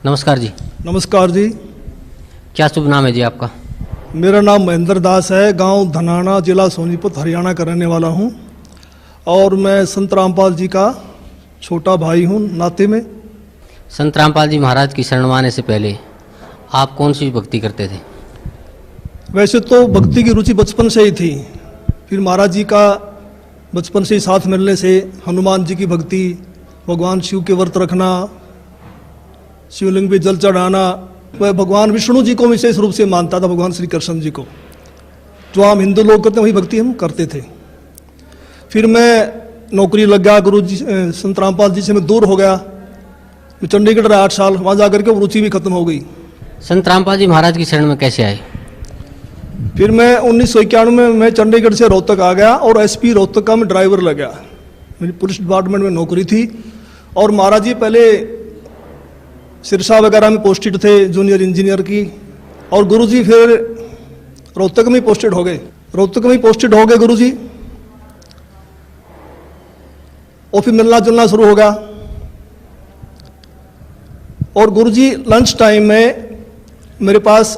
नमस्कार जी। नमस्कार जी। क्या शुभ नाम है जी आपका? मेरा नाम महेंद्र दास है। गांव धनाना, जिला सोनीपत, हरियाणा का रहने वाला हूं और मैं संत रामपाल जी का छोटा भाई हूं नाते में। संत रामपाल जी महाराज की शरण में आने से पहले आप कौन सी भक्ति करते थे? वैसे तो भक्ति की रुचि बचपन से ही थी, फिर महाराज जी का बचपन से ही साथ मिलने से हनुमान जी की भक्ति, भगवान शिव के व्रत रखना, शिवलिंग पे जल चढ़ाना, वह भगवान विष्णु जी को विशेष रूप से मानता था, भगवान श्री कृष्ण जी को। जो आम हिंदू लोग करते हैं वही भक्ति हम करते थे। फिर मैं नौकरी लग गया, गुरु जी संत रामपाल जी से मैं दूर हो गया। मैं चंडीगढ़ रहा 8 साल, वहाँ जाकर के रुचि भी खत्म हो गई। संत रामपाल जी महाराज की शरण में कैसे आए? फिर मैं 1991 में मैं चंडीगढ़ से रोहतक आ गया और एसपी रोहतक का मैं ड्राइवर लग गया। मेरी पुलिस डिपार्टमेंट में नौकरी थी और महाराज जी पहले सिरसा वगैरह में पोस्टेड थे, जूनियर इंजीनियर की, और गुरुजी फिर रोहतक में पोस्टेड हो गए। गुरुजी, और फिर मिलना जुलना शुरू हो गया। और गुरुजी लंच टाइम में मेरे पास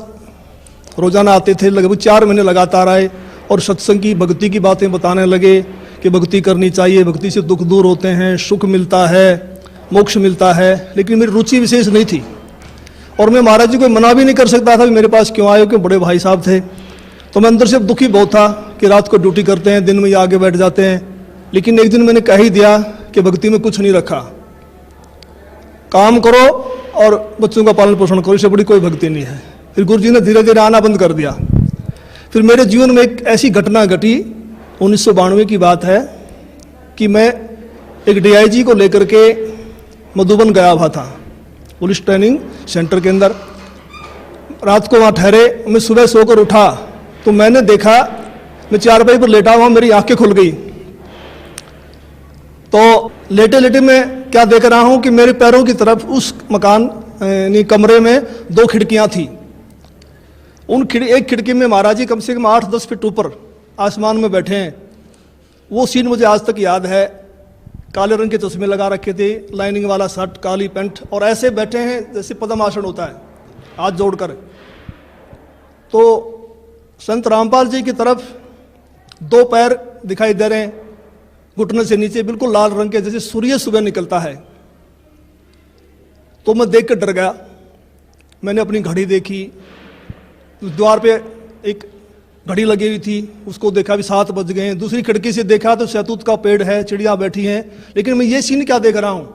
रोजाना आते थे, लगभग 4 महीने लगातार आए और सत्संग की, भक्ति की बातें बताने लगे कि भक्ति करनी चाहिए, भक्ति से दुख दूर होते हैं, सुख मिलता है, मोक्ष मिलता है। लेकिन मेरी रुचि विशेष नहीं थी और मैं महाराज जी को मना भी नहीं कर सकता था कि मेरे पास क्यों आए, क्योंकि बड़े भाई साहब थे। तो मैं अंदर से दुखी बहुत था कि रात को ड्यूटी करते हैं, दिन में ही आगे बैठ जाते हैं। लेकिन एक दिन मैंने कह ही दिया कि भक्ति में कुछ नहीं रखा, काम करो और बच्चों का पालन पोषण करो, इससे बड़ी कोई भक्ति नहीं है। फिर गुरु जी ने धीरे धीरे आना बंद कर दिया। फिर मेरे जीवन में एक ऐसी घटना घटी, 1992 की बात है, कि मैं एक डीआईजी को लेकर के मधुबन गया हुआ था, पुलिस ट्रेनिंग सेंटर के अंदर। रात को वहाँ ठहरे, मैं सुबह सोकर उठा तो मैंने देखा, मैं चारपाई पर लेटा हुआ, मेरी आंखें खुल गई। तो लेटे लेटे मैं क्या देख रहा हूँ कि मेरे पैरों की तरफ उस मकान यानी कमरे में 2 खिड़कियाँ थी। एक खिड़की में महाराज जी कम से कम 8-10 फीट ऊपर आसमान में बैठे हैं। वो सीन मुझे आज तक याद है। काले रंग के चश्मे लगा रखे थे, लाइनिंग वाला शर्ट, काली पैंट, और ऐसे बैठे हैं जैसे पद्मासन होता है, हाथ जोड़कर। तो संत रामपाल जी की तरफ 2 पैर दिखाई दे रहे हैं, घुटने से नीचे, बिल्कुल लाल रंग के, जैसे सूर्य सुबह निकलता है। तो मैं देख कर डर गया। मैंने अपनी घड़ी देखी, द्वार पे एक घड़ी लगी हुई थी, उसको देखा भी 7 बज गए हैं। दूसरी खिड़की से देखा तो शहतूत का पेड़ है, चिड़िया बैठी हैं। लेकिन मैं ये सीन क्या देख रहा हूँ,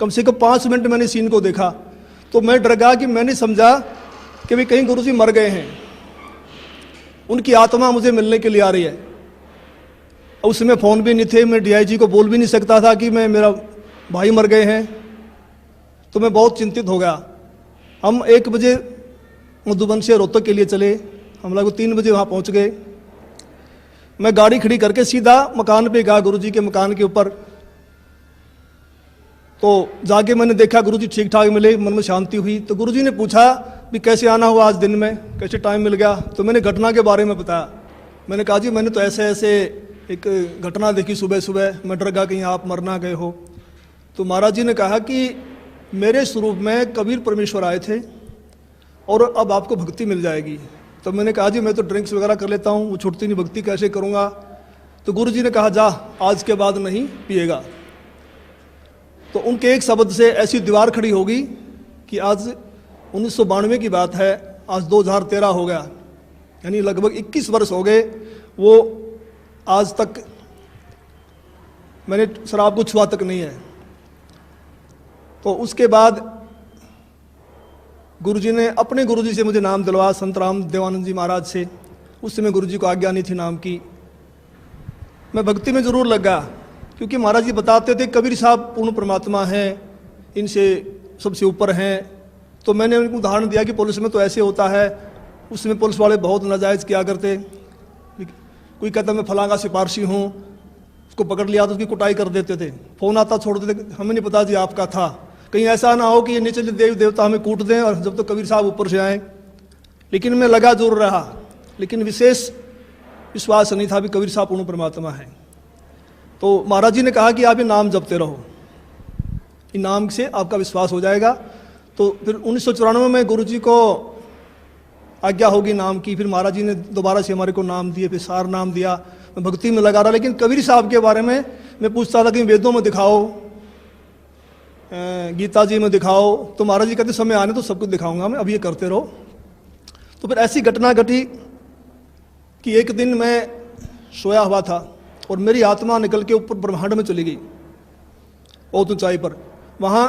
कम से कम 5 मिनट मैंने सीन को देखा। तो मैं डर गया कि मैंने समझा कि भाई कहीं गुरुजी मर गए हैं, उनकी आत्मा मुझे मिलने के लिए आ रही है। उस समय फ़ोन भी नहीं थे, मैं डीआईजी को बोल भी नहीं सकता था कि मेरा भाई मर गए हैं। तो मैं बहुत चिंतित हो गया। हम 1 बजे मधुबन से रोहतक के लिए चले, हम लोग 3 बजे वहाँ पहुँच गए। मैं गाड़ी खड़ी करके सीधा मकान पे गया, गुरुजी के मकान के ऊपर। तो जाके मैंने देखा गुरुजी ठीक ठाक मिले, मन में शांति हुई। तो गुरुजी ने पूछा भी कैसे आना हुआ आज दिन में, कैसे टाइम मिल गया। तो मैंने घटना के बारे में बताया। मैंने कहा जी मैंने तो ऐसे ऐसे एक घटना देखी सुबह सुबह, मैं डर गया कहीं आप मर ना गए हो। तो महाराज जी ने कहा कि मेरे स्वरूप में कबीर परमेश्वर आए थे और अब आपको भक्ति मिल जाएगी। तो मैंने कहा जी मैं तो ड्रिंक्स वगैरह कर लेता हूँ, वो छूटती नहीं, भक्ति कैसे करूँगा। तो गुरु जी ने कहा जा आज के बाद नहीं पिएगा। तो उनके एक शब्द से ऐसी दीवार खड़ी होगी कि आज 1992 की बात है, आज 2013 हो गया, यानी लगभग 21 वर्ष हो गए। वो आज तक मैंने शराब को छुआ तक नहीं है। तो उसके बाद गुरुजी ने अपने गुरुजी से मुझे नाम दिलवाया, संत राम देवानंद जी महाराज से। उस समय गुरुजी को आज्ञा नहीं थी नाम की। मैं भक्ति में जरूर लग गया, क्योंकि महाराज जी बताते थे कबीर साहब पूर्ण परमात्मा हैं, इनसे सबसे ऊपर हैं। तो मैंने उनको उदाहरण दिया कि पुलिस में तो ऐसे होता है, उसमें पुलिस वाले बहुत नाजायज़ किया करते। कोई कहता मैं फलां का सिपारसी हूँ, उसको पकड़ लिया तो उसकी कुटाई कर देते थे, फ़ोन आता छोड़ देते, हमें नहीं पता जी आपका था। कहीं ऐसा ना हो कि ये नीचे देवी देवता हमें कूट दें और जब तो कबीर साहब ऊपर से आए। लेकिन मैं लगा जरूर रहा, लेकिन विशेष विश्वास नहीं था भी कबीर साहब पूर्ण परमात्मा है। तो महाराज जी ने कहा कि आप ये नाम जपते रहो, इन नाम से आपका विश्वास हो जाएगा। तो फिर 1994 में गुरु जी को आज्ञा होगी नाम की, फिर महाराज जी ने दोबारा से हमारे को नाम दिए, फिर सार नाम दिया। मैं भक्ति में लगा रहा, लेकिन कबीर साहब के बारे में मैं पूछता था कि वेदों में दिखाओ, गीता जी में दिखाओ, तो महाराज जी कहते समय आने तो सब कुछ दिखाऊंगा मैं, अब ये करते रहो। तो फिर ऐसी घटना घटी कि एक दिन मैं सोया हुआ था और मेरी आत्मा निकल के ऊपर ब्रह्मांड में चली गई, बहुत ऊंचाई पर। वहाँ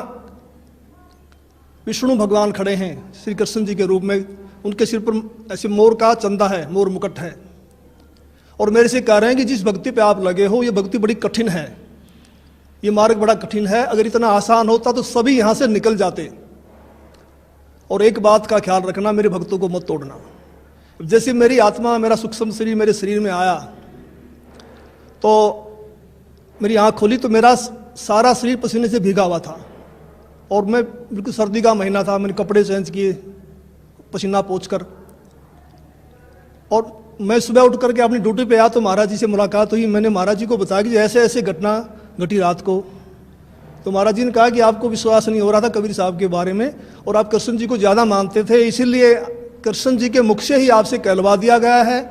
विष्णु भगवान खड़े हैं श्री कृष्ण जी के रूप में, उनके सिर पर ऐसे मोर का चंदा है, मोर मुकुट है, और मेरे से कह रहे हैं कि जिस भक्ति पे आप लगे हो ये भक्ति बड़ी कठिन है, ये मार्ग बड़ा कठिन है, अगर इतना आसान होता तो सभी यहाँ से निकल जाते। और एक बात का ख्याल रखना, मेरे भक्तों को मत तोड़ना। जैसे मेरी आत्मा, मेरा सूक्ष्म शरीर मेरे शरीर में आया तो मेरी आँख खोली तो मेरा सारा शरीर पसीने से भीगा हुआ था, और मैं बिल्कुल सर्दी का महीना था, मैंने कपड़े चेंज किए पसीना पोंछकर, और मैं सुबह उठ करके अपनी ड्यूटी पे आया तो महाराज जी से मुलाकात हुई। मैंने महाराज जी को बताया कि ऐसे ऐसे घटना घटी रात को। तो महाराज जी ने कहा कि आपको विश्वास नहीं हो रहा था कबीर साहब के बारे में, और आप कृष्ण जी को ज़्यादा मानते थे, इसीलिए कृष्ण जी के मुख से ही आपसे कहलवा दिया गया है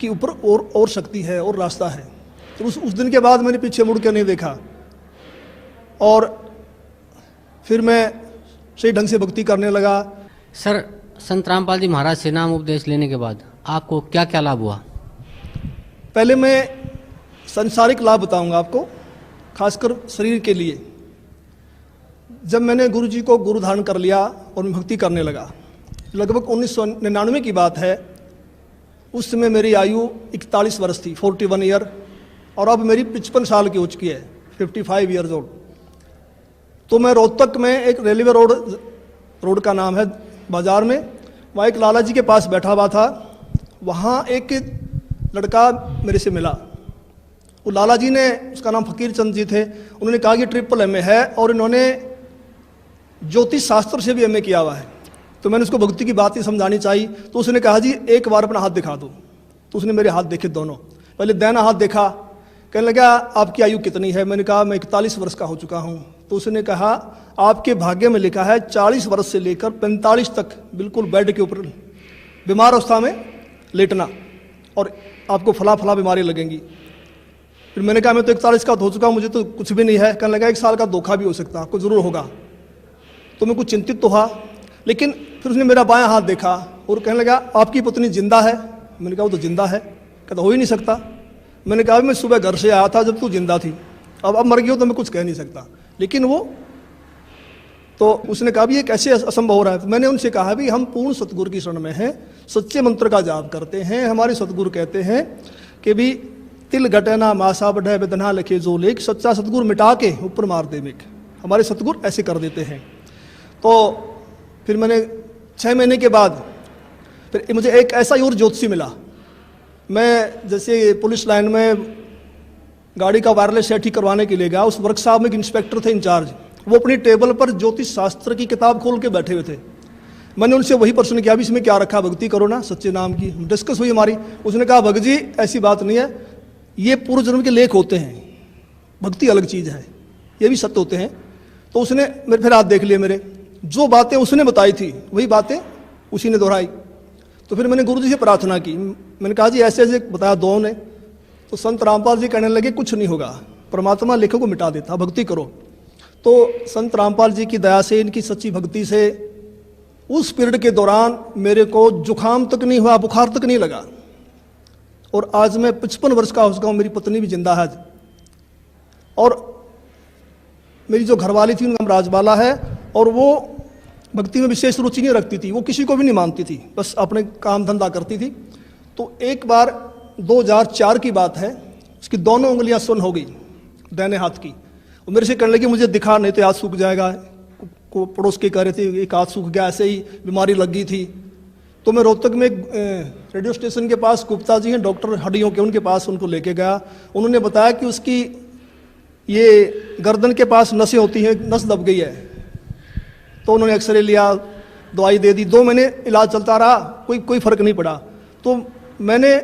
कि ऊपर और शक्ति है और रास्ता है। तो उस दिन के बाद मैंने पीछे मुड़ के नहीं देखा, और फिर मैं सही ढंग से भक्ति करने लगा। सर, संत रामपाल जी महाराज से नाम उपदेश लेने के बाद आपको क्या क्या लाभ हुआ? पहले मैं संसारिक लाभ बताऊंगा आपको, खासकर शरीर के लिए। जब मैंने गुरु जी को गुरु धारण कर लिया और मैं भक्ति करने लगा, लगभग 1999 की बात है, उस समय मेरी आयु 41 वर्ष थी, 41 ईयर, और अब मेरी 55 साल की हो चुकी है, 55 ईयर्स ओल्ड। तो मैं रोहतक में एक रेलवे रोड का नाम है बाजार में, वहाँ एक लाला जी के पास बैठा हुआ था। वहाँ एक लड़का मेरे से मिला, वो लाला जी ने, उसका नाम फकीर चंद जी थे, उन्होंने कहा कि ट्रिपल एमए है और इन्होंने ज्योतिष शास्त्र से भी एमए किया हुआ है। तो मैंने उसको भक्ति की बात ही समझानी चाहिए, तो उसने कहा जी एक बार अपना हाथ दिखा दो। तो उसने मेरे हाथ देखे दोनों, पहले दाहिना हाथ देखा, कहने लगा आपकी आयु कितनी है? मैंने कहा मैं 41 वर्ष का हो चुका हूँ। तो उसने कहा आपके भाग्य में लिखा है 40 वर्ष से लेकर 45 तक बिल्कुल बेड के ऊपर बीमार अवस्था में लेटना, और आपको फला फला बीमारी लगेंगी। फिर मैंने कहा मैं तो 41 का हो चुका हूँ, मुझे तो कुछ भी नहीं है। कहने लगा 1 साल का धोखा भी हो सकता है, आपको जरूर होगा। तो मैं कुछ चिंतित तो हुआ, लेकिन फिर उसने मेरा बायां हाथ देखा और कहने लगा आपकी पत्नी जिंदा है? मैंने कहा वो तो जिंदा है। कहता हो ही नहीं सकता। मैंने कहा मैं सुबह घर से आया था जब तू जिंदा थी, अब मर गई हो तो मैं कुछ कह नहीं सकता। लेकिन वो तो उसने कहा भी ये कैसे असंभव हो रहा है? तो मैंने उनसे कहा भी हम पूर्ण सतगुरु की शरण में हैं, सच्चे मंत्र का जाप करते हैं। हमारे सतगुरु कहते हैं कि भी तिल घटे ना मासा बढ़े वेदना लिखे जो लेख, सच्चा सतगुरु मिटा के ऊपर मार दे मेघ। हमारे सतगुरु ऐसे कर देते हैं। तो फिर मैंने 6 महीने के बाद फिर मुझे एक ऐसा ही और ज्योतिषी मिला। मैं जैसे पुलिस लाइन में गाड़ी का वायरलेस सेट ठीक करवाने के लिए गया, उस वर्कशॉप में एक इंस्पेक्टर थे इंचार्ज, वो अपनी टेबल पर ज्योतिष शास्त्र की किताब खोल के बैठे हुए थे। मैंने उनसे वही प्रश्न किया भी इसमें क्या रखा, भक्ति करो ना सच्चे नाम की। डिस्कस हुई हमारी। उसने कहा भगत जी ऐसी बात नहीं है, ये पूर्व जन्म के लेख होते हैं, भक्ति अलग चीज़ है, ये भी सत्य होते हैं। तो उसने मेरे फिर हाथ देख लिए, मेरे जो बातें उसने बताई थी वही बातें उसी ने दोहराई। तो फिर मैंने गुरु जी से प्रार्थना की, मैंने कहा जी ऐसे ऐसे बताया दो ने। तो संत रामपाल जी कहने लगे कुछ नहीं होगा, परमात्मा लेखों को मिटा देता, भक्ति करो। तो संत रामपाल जी की दया से, इनकी सच्ची भक्ति से उस पीरियड के दौरान मेरे को जुकाम तक नहीं हुआ, बुखार तक नहीं लगा। और आज मैं 55 वर्ष का हो चुका हूँ, मेरी पत्नी भी जिंदा है। और मेरी जो घरवाली थी उनका नाम राजबाला है, और वो भक्ति में विशेष रुचि नहीं रखती थी, वो किसी को भी नहीं मानती थी, बस अपने काम धंधा करती थी। तो एक बार 2004 की बात है, उसकी दोनों उंगलियां सुन्न हो गई दाहिने हाथ की। और मेरे से कहने लगी मुझे दिखा नहीं तो हाथ सूख जाएगा। को पड़ोस के कह रहे थे एक हाथ सूख गया, ऐसे ही बीमारी लग गई थी। तो मैं रोहतक में रेडियो स्टेशन के पास गुप्ता जी हैं डॉक्टर हड्डियों के, उनके पास उनको लेके गया। उन्होंने बताया कि उसकी ये गर्दन के पास नसें होती हैं, नस दब गई है। तो उन्होंने एक्सरे लिया, दवाई दे दी, 2 महीने इलाज चलता रहा, कोई फर्क नहीं पड़ा। तो मैंने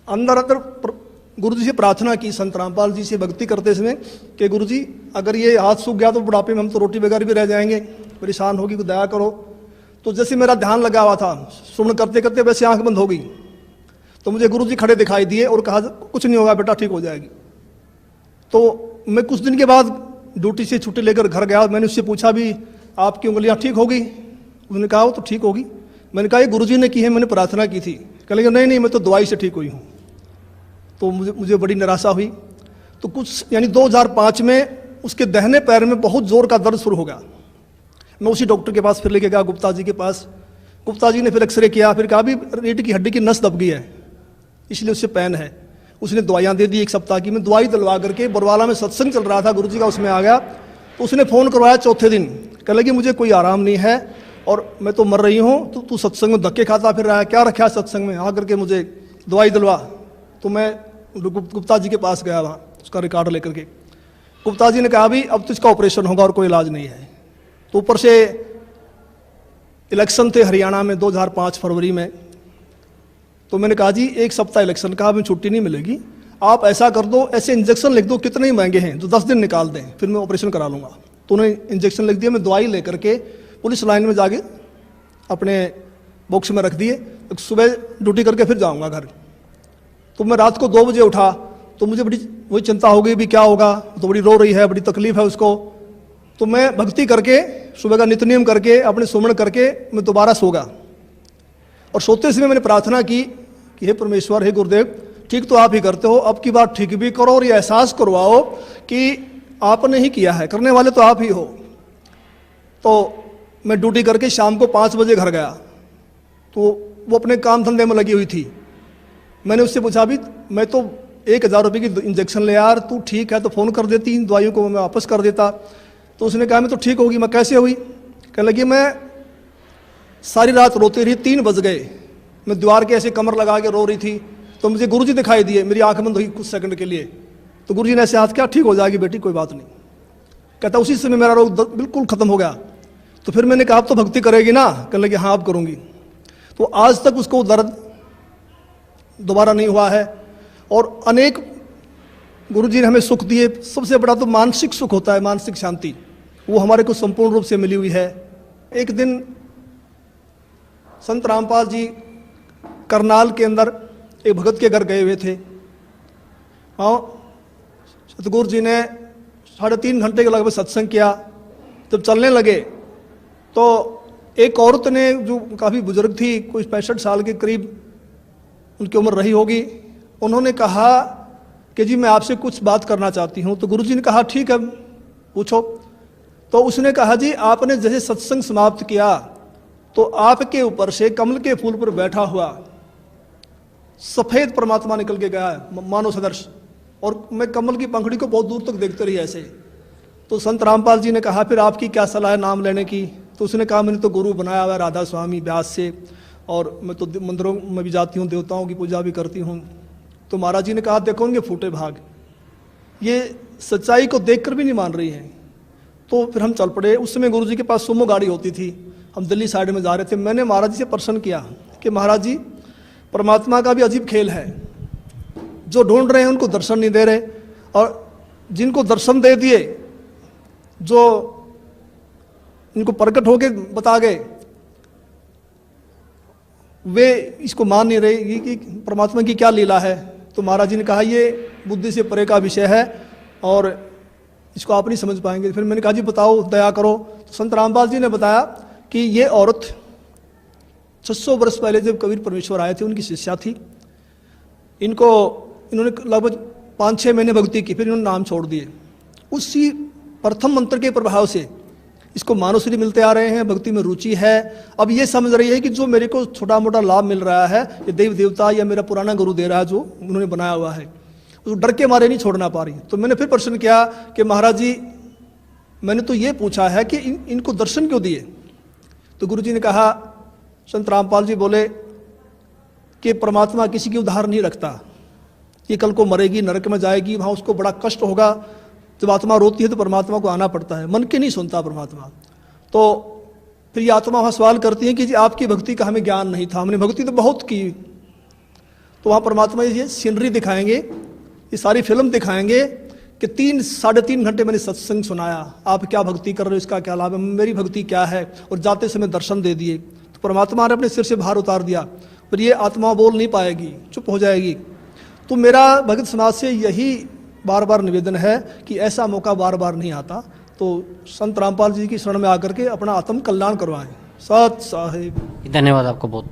अंदर गुरु जी से प्रार्थना की, संत रामपाल जी से भक्ति करते समय कि गुरु जी अगर ये हाथ सूख गया तो बुढ़ापे में हम तो रोटी बगैर भी रह जाएंगे, परेशान होगी, दया करो। तो जैसे मेरा ध्यान लगा हुआ था, श्रवण करते करते वैसे आंख बंद हो गई, तो मुझे गुरुजी खड़े दिखाई दिए और कहा कुछ नहीं होगा बेटा, ठीक हो जाएगी। तो मैं कुछ दिन के बाद ड्यूटी से छुट्टी लेकर घर गया। मैंने उससे पूछा भी आपकी उंगलियां ठीक होगी? उसने कहा वो तो ठीक होगी। मैंने कहा ये गुरुजी ने की है, मैंने प्रार्थना की थी। कहने लगे नहीं मैं तो दवाई से ठीक हुई हूँ। तो मुझे बड़ी निराशा हुई। तो कुछ यानी 2005 में उसके दाहिने पैर में बहुत जोर का दर्द शुरू हो गया। मैं उसी डॉक्टर के पास फिर लेके गया, गुप्ता जी के पास। गुप्ता जी ने फिर एक्सरे किया, फिर कहा भी रीढ़ की हड्डी की नस दब गई है, इसलिए उससे पेन है। उसने दवाइयाँ दे दी 1 सप्ताह की। मैं दवाई दिलवा करके बरवाला में सत्संग चल रहा था गुरुजी का, उसमें आ गया। तो उसने फ़ोन करवाया चौथे दिन, कहने लगी मुझे कोई आराम नहीं है और मैं तो मर रही हूँ, तो तू सत्संग में धक्के खाता फिर रहा है, क्या रखा है सत्संग में, आकर के मुझे दवाई दिलवा। तो मैं गुप्ता जी के पास गया, वहाँ उसका रिकॉर्ड लेकर के। गुप्ता जी ने कहा भी अब तो इसका ऑपरेशन होगा और कोई इलाज नहीं है। तो ऊपर से इलेक्शन थे हरियाणा में 2005 फरवरी में। तो मैंने कहा जी 1 सप्ताह इलेक्शन का, हमें छुट्टी नहीं मिलेगी, आप ऐसा कर दो, ऐसे इंजेक्शन लिख दो, कितने ही महंगे हैं, जो 10 दिन निकाल दें, फिर मैं ऑपरेशन करा लूँगा। तो उन्हें इंजेक्शन लिख दिया। मैं दवाई लेकर के पुलिस लाइन में जाके अपने बॉक्स में रख दिए। तो सुबह ड्यूटी करके फिर जाऊँगा घर। तो मैं रात को 2 बजे उठा, तो मुझे बड़ी वही चिंता हो गई भी क्या होगा, तो बड़ी रो रही है, बड़ी तकलीफ है उसको। तो मैं भक्ति करके सुबह का नित्य नियम करके अपने सुमरण करके मैं दोबारा सो गया। और सोते समय मैंने प्रार्थना की कि हे परमेश्वर, हे गुरुदेव, ठीक तो आप ही करते हो, अब की बार ठीक भी करो और ये एहसास करवाओ कि आपने ही किया है, करने वाले तो आप ही हो। तो मैं ड्यूटी करके शाम को 5 बजे घर गया। तो वो अपने काम धंधे में लगी हुई थी। मैंने उससे पूछा भी मैं तो 1000 रुपये की इंजेक्शन ले यार, तू ठीक है तो फ़ोन कर देती, इन दवाइयों को मैं वापस कर देता। तो उसने कहा मैं तो ठीक होगी। मैं कैसे हुई? कहने लगी मैं सारी रात रोती रही, 3 बज गए, मैं दीवार के ऐसे कमर लगा के रो रही थी। तो मुझे गुरुजी दिखाई दिए, मेरी आंख बंद हुई कुछ सेकंड के लिए। तो गुरुजी ने ऐसे हाथ किया, ठीक हो जाएगी बेटी, कोई बात नहीं। कहता उसी समय मेरा रोग बिल्कुल खत्म हो गया। तो फिर मैंने कहा आप तो भक्ति करेगी ना? कहने लगी हाँ अब करूँगी। तो आज तक उसको दर्द दोबारा नहीं हुआ है। और अनेक गुरुजी ने हमें सुख दिए। सबसे बड़ा तो मानसिक सुख होता है, मानसिक शांति, वो हमारे को संपूर्ण रूप से मिली हुई है। एक दिन संत रामपाल जी करनाल के अंदर एक भगत के घर गए हुए थे। हाँ, सतगुरु जी ने 3.5 घंटे के लगभग सत्संग किया। जब चलने लगे तो एक औरत ने, जो काफ़ी बुजुर्ग थी, कोई 65 साल के करीब उनकी उम्र रही होगी, उन्होंने कहा कि जी मैं आपसे कुछ बात करना चाहती हूँ। तो गुरुजी ने कहा ठीक है पूछो। तो उसने कहा जी आपने जैसे सत्संग समाप्त किया तो आपके ऊपर से कमल के फूल पर बैठा हुआ सफेद परमात्मा निकल के गया है, मानव सदर्श, और मैं कमल की पंखड़ी को बहुत दूर तक देखते रही ऐसे। तो संत रामपाल जी ने कहा फिर आपकी क्या सलाह है नाम लेने की? तो उसने कहा मैंने तो गुरु बनाया हुआ है राधा स्वामी व्यास से, और मैं तो मंदिरों में भी जाती हूँ, देवताओं की पूजा भी करती हूँ। तो महाराज जी ने कहा देखो उनके फूटे भाग, ये सच्चाई को देखकर भी नहीं मान रही हैं। तो फिर हम चल पड़े। उस समय गुरु जी के पास सुमो गाड़ी होती थी, हम दिल्ली साइड में जा रहे थे। मैंने महाराज जी से प्रश्न किया कि महाराज जी परमात्मा का भी अजीब खेल है, जो ढूंढ रहे हैं उनको दर्शन नहीं दे रहे, और जिनको दर्शन दे दिए, जो इनको प्रकट होके बता गए, वे इसको मान नहीं रहे कि परमात्मा की क्या लीला है। तो महाराज जी ने कहा ये बुद्धि से परे का विषय है और इसको आप नहीं समझ पाएंगे। फिर मैंने कहा जी बताओ, दया करो। तो संत रामपाल जी ने बताया कि ये औरत 600 वर्ष पहले जब कबीर परमेश्वर आए थे उनकी शिष्या थी। इन्होंने लगभग 5-6 महीने भक्ति की, फिर इन्होंने नाम छोड़ दिए। उसी प्रथम मंत्र के प्रभाव से इसको मानवश्री मिलते आ रहे हैं, भक्ति में रुचि है। अब ये समझ रही है कि जो मेरे को छोटा मोटा लाभ मिल रहा है ये देव देवता या मेरा पुराना गुरु दे रहा है, जो उन्होंने बनाया हुआ है, तो डर के मारे नहीं छोड़ना पा रही। तो मैंने फिर प्रश्न किया कि महाराज जी मैंने तो ये पूछा है कि इनको दर्शन क्यों दिए? तो गुरु जी ने कहा, संत रामपाल जी बोले कि परमात्मा किसी की उधार नहीं रखता, ये कल को मरेगी, नरक में जाएगी, वहाँ उसको बड़ा कष्ट होगा। जब आत्मा रोती है तो परमात्मा को आना पड़ता है, मन की नहीं सुनता परमात्मा। तो फिर ये आत्मा वहाँ सवाल करती है कि जी आपकी भक्ति का हमें ज्ञान नहीं था, हमने भक्ति तो बहुत की। तो वहाँ परमात्मा ये सीनरी दिखाएंगे, ये सारी फिल्म दिखाएंगे कि 3-3.5 घंटे मैंने सत्संग सुनाया, आप क्या भक्ति कर रहे हो, इसका क्या लाभ है, मेरी भक्ति क्या है, और जाते समय दर्शन दे दिए। तो परमात्मा ने अपने सिर से भार उतार दिया, पर ये आत्मा बोल नहीं पाएगी, चुप हो जाएगी। तो मेरा भगत समाज से यही बार बार निवेदन है कि ऐसा मौका बार बार नहीं आता, तो संत रामपाल जी की शरण में आकर के अपना आत्म कल्याण करवाएं। सत साहिब। धन्यवाद आपको बहुत।